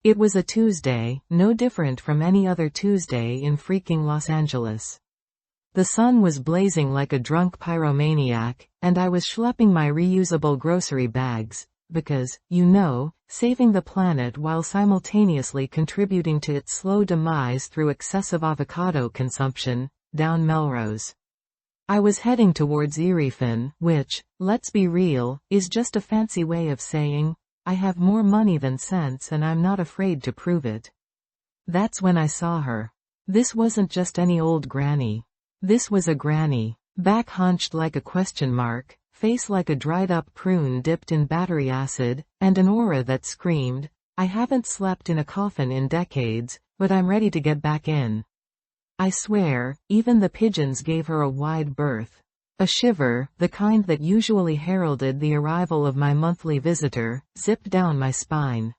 It was a Tuesday, no different from any other Tuesday in freaking Los Angeles. The sun was blazing like a drunk pyromaniac, and I was schlepping my reusable grocery bags, because, saving the planet while simultaneously contributing to its slow demise through excessive avocado consumption, down Melrose. I was heading towards Erewhon, which, let's be real, is just a fancy way of saying, I have more money than sense and I'm not afraid to prove it. That's when I saw her. This wasn't just any old granny. This was a granny. Back hunched like a question mark, face like a dried-up prune dipped in battery acid, and an aura that screamed, I haven't slept in a coffin in decades, but I'm ready to get back in. I swear, even the pigeons gave her a wide berth. A shiver, the kind that usually heralded the arrival of my monthly visitor, zipped down my spine.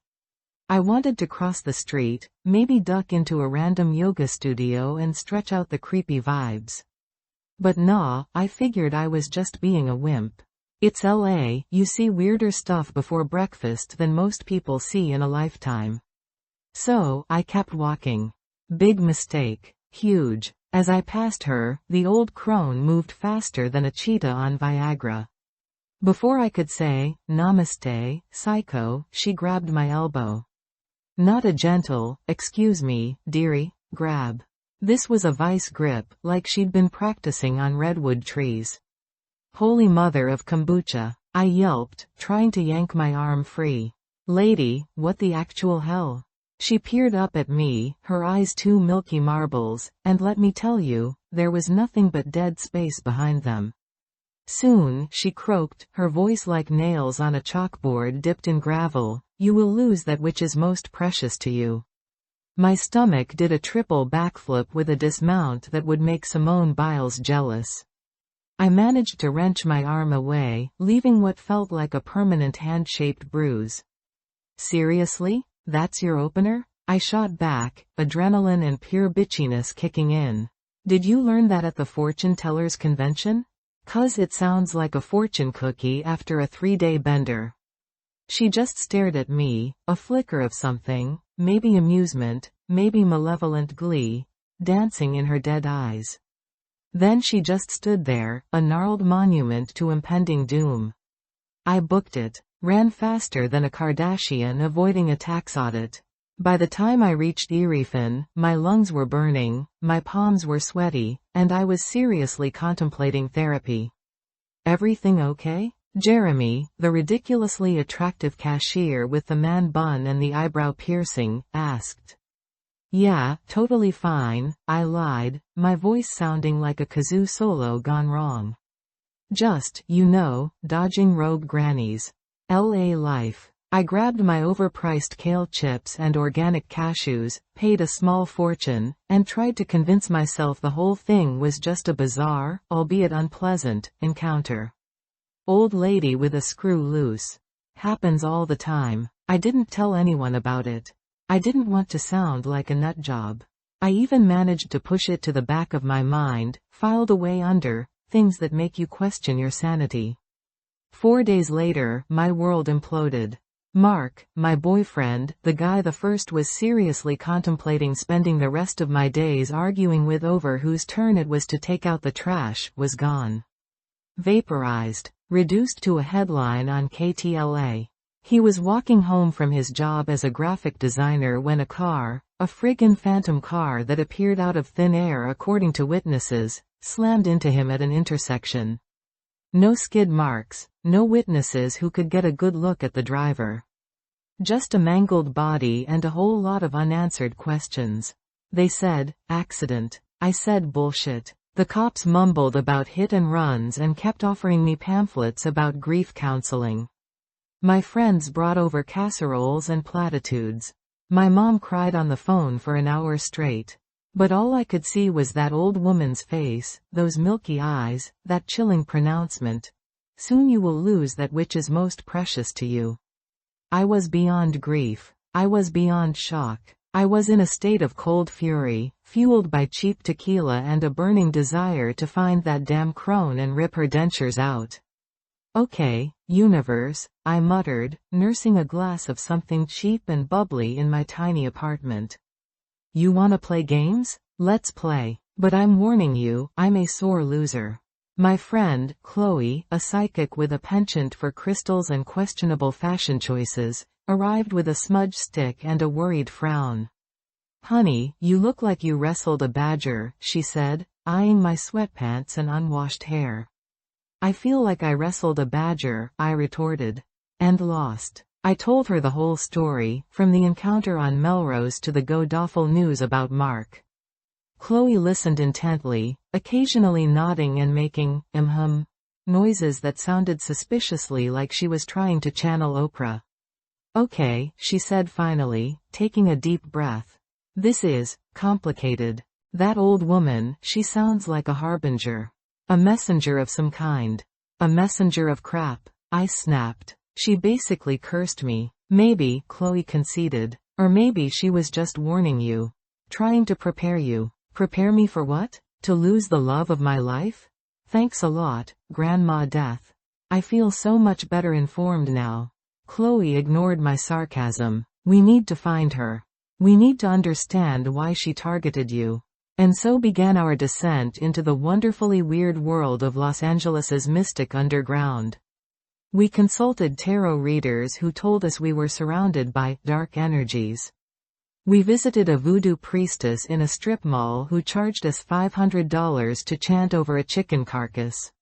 I wanted to cross the street, maybe duck into a random yoga studio and stretch out the creepy vibes. But nah, I figured I was just being a wimp. It's LA, you see weirder stuff before breakfast than most people see in a lifetime. So, I kept walking. Big mistake. Huge. As I passed her, the old crone moved faster than a cheetah on Viagra. Before I could say, namaste, psycho, she grabbed my elbow. Not a gentle, excuse me, dearie, grab. This was a vice grip, like she'd been practicing on redwood trees. Holy mother of kombucha, I yelped, trying to yank my arm free. Lady, what the actual hell? She peered up at me, her eyes two milky marbles, and let me tell you, there was nothing but dead space behind them. Soon, she croaked, her voice like nails on a chalkboard dipped in gravel, you will lose that which is most precious to you. My stomach did a triple backflip with a dismount that would make Simone Biles jealous. I managed to wrench my arm away, leaving what felt like a permanent hand-shaped bruise. Seriously? That's your opener? I shot back, adrenaline and pure bitchiness kicking in. Did you learn that at the fortune teller's convention? 'Cause it sounds like a fortune cookie after a 3-day bender. She just stared at me, a flicker of something, maybe amusement, maybe malevolent glee, dancing in her dead eyes. Then she just stood there, a gnarled monument to impending doom. I booked it. Ran faster than a Kardashian avoiding a tax audit. By the time I reached Erewhon, my lungs were burning, my palms were sweaty, and I was seriously contemplating therapy. Everything okay? Jeremy, the ridiculously attractive cashier with the man bun and the eyebrow piercing, asked. Yeah, totally fine, I lied, my voice sounding like a kazoo solo gone wrong. Just, dodging rogue grannies. LA life. I grabbed my overpriced kale chips and organic cashews, paid a small fortune, and tried to convince myself the whole thing was just a bizarre, albeit unpleasant, encounter. Old lady with a screw loose. Happens all the time. I didn't tell anyone about it. I didn't want to sound like a nut job. I even managed to push it to the back of my mind, filed away under, things that make you question your sanity. 4 days later, my world imploded. Mark, my boyfriend, the guy the first was seriously contemplating spending the rest of my days arguing with over whose turn it was to take out the trash, was gone. Vaporized. Reduced to a headline on KTLA. He was walking home from his job as a graphic designer when a friggin' phantom car that appeared out of thin air according to witnesses, slammed into him at an intersection. No skid marks, no witnesses who could get a good look at the driver. Just a mangled body and a whole lot of unanswered questions. They said, accident. I said bullshit. The cops mumbled about hit and runs and kept offering me pamphlets about grief counseling. My friends brought over casseroles and platitudes. My mom cried on the phone for an hour straight. But all I could see was that old woman's face, those milky eyes, that chilling pronouncement. Soon you will lose that which is most precious to you. I was beyond grief. I was beyond shock. I was in a state of cold fury, fueled by cheap tequila and a burning desire to find that damn crone and rip her dentures out. Okay, universe, I muttered, nursing a glass of something cheap and bubbly in my tiny apartment. You wanna play games? Let's play. But I'm warning you, I'm a sore loser. My friend, Chloe, a psychic with a penchant for crystals and questionable fashion choices, arrived with a smudge stick and a worried frown. Honey, you look like you wrestled a badger, she said, eyeing my sweatpants and unwashed hair. I feel like I wrestled a badger, I retorted. And lost. I told her the whole story, from the encounter on Melrose to the god-awful news about Mark. Chloe listened intently, occasionally nodding and making, noises that sounded suspiciously like she was trying to channel Oprah. Okay, she said finally, taking a deep breath. This is complicated. That old woman, she sounds like a harbinger. A messenger of some kind. A messenger of crap, I snapped. She basically cursed me. Maybe, Chloe conceded. Or maybe she was just warning you. Trying to prepare you. Prepare me for what? To lose the love of my life? Thanks a lot, Grandma Death. I feel so much better informed now. Chloe ignored my sarcasm. We need to find her. We need to understand why she targeted you. And so began our descent into the wonderfully weird world of Los Angeles's mystic underground. We consulted tarot readers who told us we were surrounded by dark energies. We visited a voodoo priestess in a strip mall who charged us $500 to chant over a chicken carcass.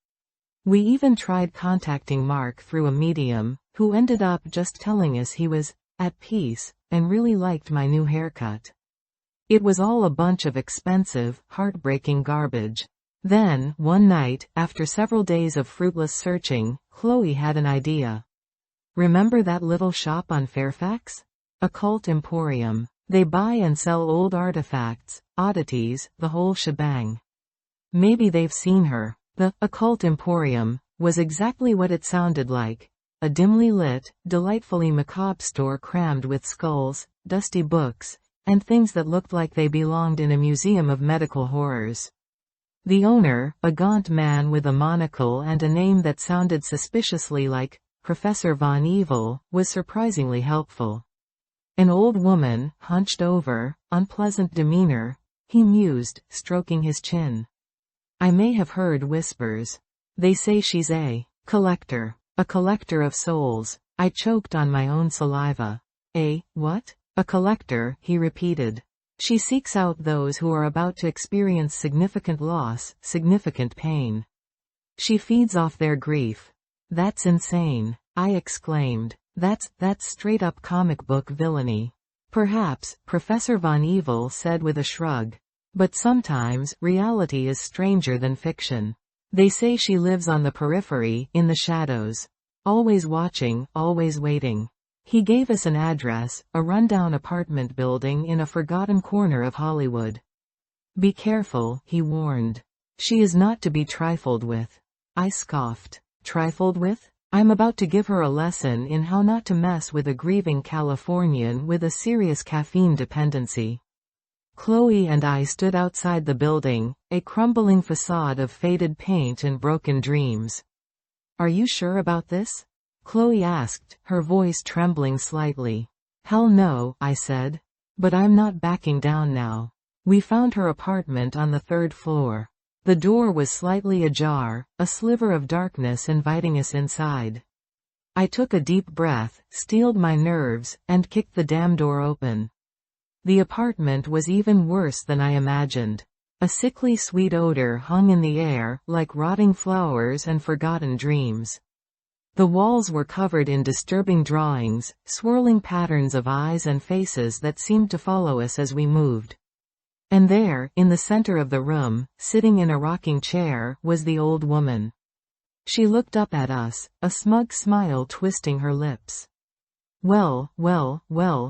We even tried contacting Mark through a medium, who ended up just telling us he was at peace and really liked my new haircut. It was all a bunch of expensive, heartbreaking garbage. Then, one night, after several days of fruitless searching, Chloe had an idea. Remember that little shop on Fairfax? Occult Emporium. They buy and sell old artifacts, oddities, the whole shebang. Maybe they've seen her. The Occult Emporium was exactly what it sounded like. A dimly lit, delightfully macabre store crammed with skulls, dusty books, and things that looked like they belonged in a museum of medical horrors. The owner, a gaunt man with a monocle and a name that sounded suspiciously like Professor Von Evil, was surprisingly helpful. An old woman, hunched over, unpleasant demeanor, he mused, stroking his chin. I may have heard whispers. They say she's a collector of souls. I choked on my own saliva. A what? A collector, he repeated. She seeks out those who are about to experience significant loss, significant pain. She feeds off their grief. That's insane, I exclaimed. That's straight-up comic book villainy. Perhaps, Professor Von Evil said with a shrug. But sometimes, reality is stranger than fiction. They say she lives on the periphery, in the shadows. Always watching, always waiting. He gave us an address, a rundown apartment building in a forgotten corner of Hollywood. Be careful, he warned. She is not to be trifled with. I scoffed. Trifled with? I'm about to give her a lesson in how not to mess with a grieving Californian with a serious caffeine dependency. Chloe and I stood outside the building, a crumbling facade of faded paint and broken dreams. Are you sure about this? Chloe asked, her voice trembling slightly. Hell no, I said. But I'm not backing down now. We found her apartment on the 3rd floor. The door was slightly ajar, a sliver of darkness inviting us inside. I took a deep breath, steeled my nerves, and kicked the damn door open. The apartment was even worse than I imagined. A sickly sweet odor hung in the air, like rotting flowers and forgotten dreams. The walls were covered in disturbing drawings, swirling patterns of eyes and faces that seemed to follow us as we moved. And there, in the center of the room, sitting in a rocking chair, was the old woman. She looked up at us, a smug smile twisting her lips. Well,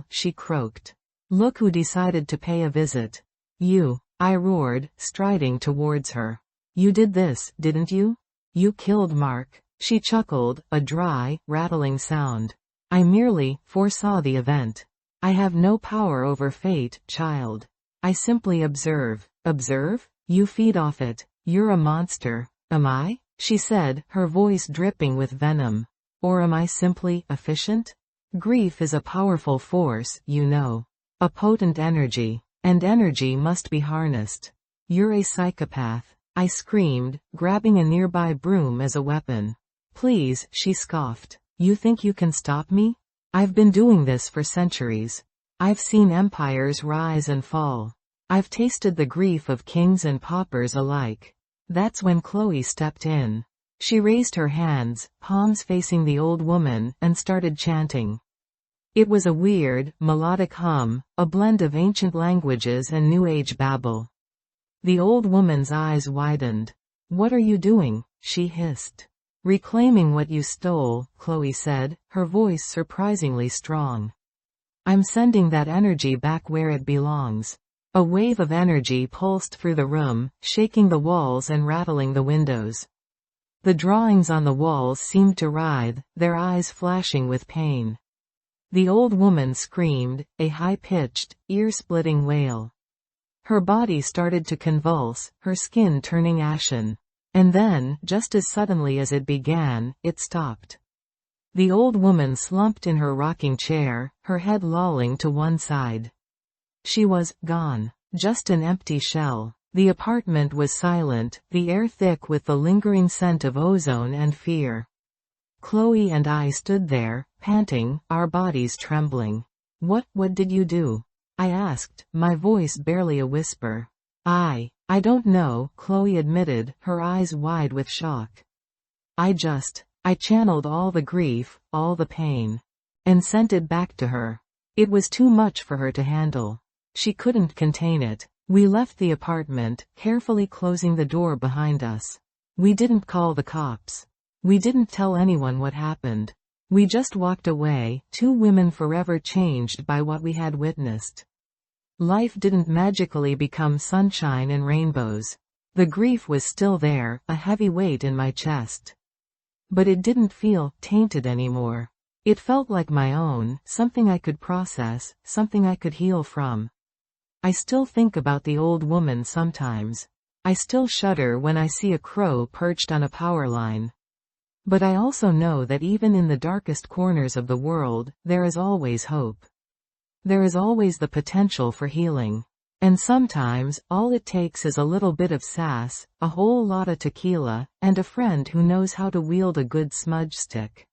she croaked. Look who decided to pay a visit. You, I roared, striding towards her. You did this, didn't you? You killed Mark. She chuckled, a dry, rattling sound. I merely foresaw the event. I have no power over fate, child. I simply observe. Observe? You feed off it. You're a monster. Am I? she said, her voice dripping with venom. Or am I simply efficient? Grief is a powerful force, you know. A potent energy. And energy must be harnessed. You're a psychopath, I screamed, grabbing a nearby broom as a weapon. Please, she scoffed. You think you can stop me? I've been doing this for centuries. I've seen empires rise and fall. I've tasted the grief of kings and paupers alike. That's when Chloe stepped in. She raised her hands, palms facing the old woman, and started chanting. It was a weird, melodic hum, a blend of ancient languages and New Age babble. The old woman's eyes widened. What are you doing? She hissed. Reclaiming what you stole, Chloe said, her voice surprisingly strong. I'm sending that energy back where it belongs. A wave of energy pulsed through the room, shaking the walls and rattling the windows. The drawings on the walls seemed to writhe, their eyes flashing with pain. The old woman screamed, a high-pitched, ear-splitting wail. Her body started to convulse, her skin turning ashen. And then, just as suddenly as it began, it stopped. The old woman slumped in her rocking chair, her head lolling to one side. She was gone. Just an empty shell. The apartment was silent, the air thick with the lingering scent of ozone and fear. Chloe and I stood there, panting, our bodies trembling. What did you do? I asked, my voice barely a whisper. I don't know, Chloe admitted, her eyes wide with shock. I channeled all the grief, all the pain. And sent it back to her. It was too much for her to handle. She couldn't contain it. We left the apartment, carefully closing the door behind us. We didn't call the cops. We didn't tell anyone what happened. We just walked away, two women forever changed by what we had witnessed. Life didn't magically become sunshine and rainbows. The grief was still there, a heavy weight in my chest. But it didn't feel tainted anymore. It felt like my own, something I could process, something I could heal from. I still think about the old woman sometimes. I still shudder when I see a crow perched on a power line. But I also know that even in the darkest corners of the world, there is always hope. There is always the potential for healing. And sometimes, all it takes is a little bit of sass, a whole lot of tequila, and a friend who knows how to wield a good smudge stick.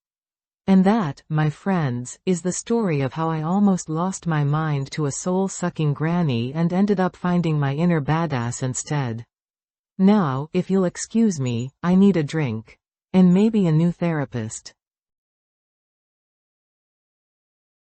And that, my friends, is the story of how I almost lost my mind to a soul-sucking granny and ended up finding my inner badass instead. Now, if you'll excuse me, I need a drink. And maybe a new therapist.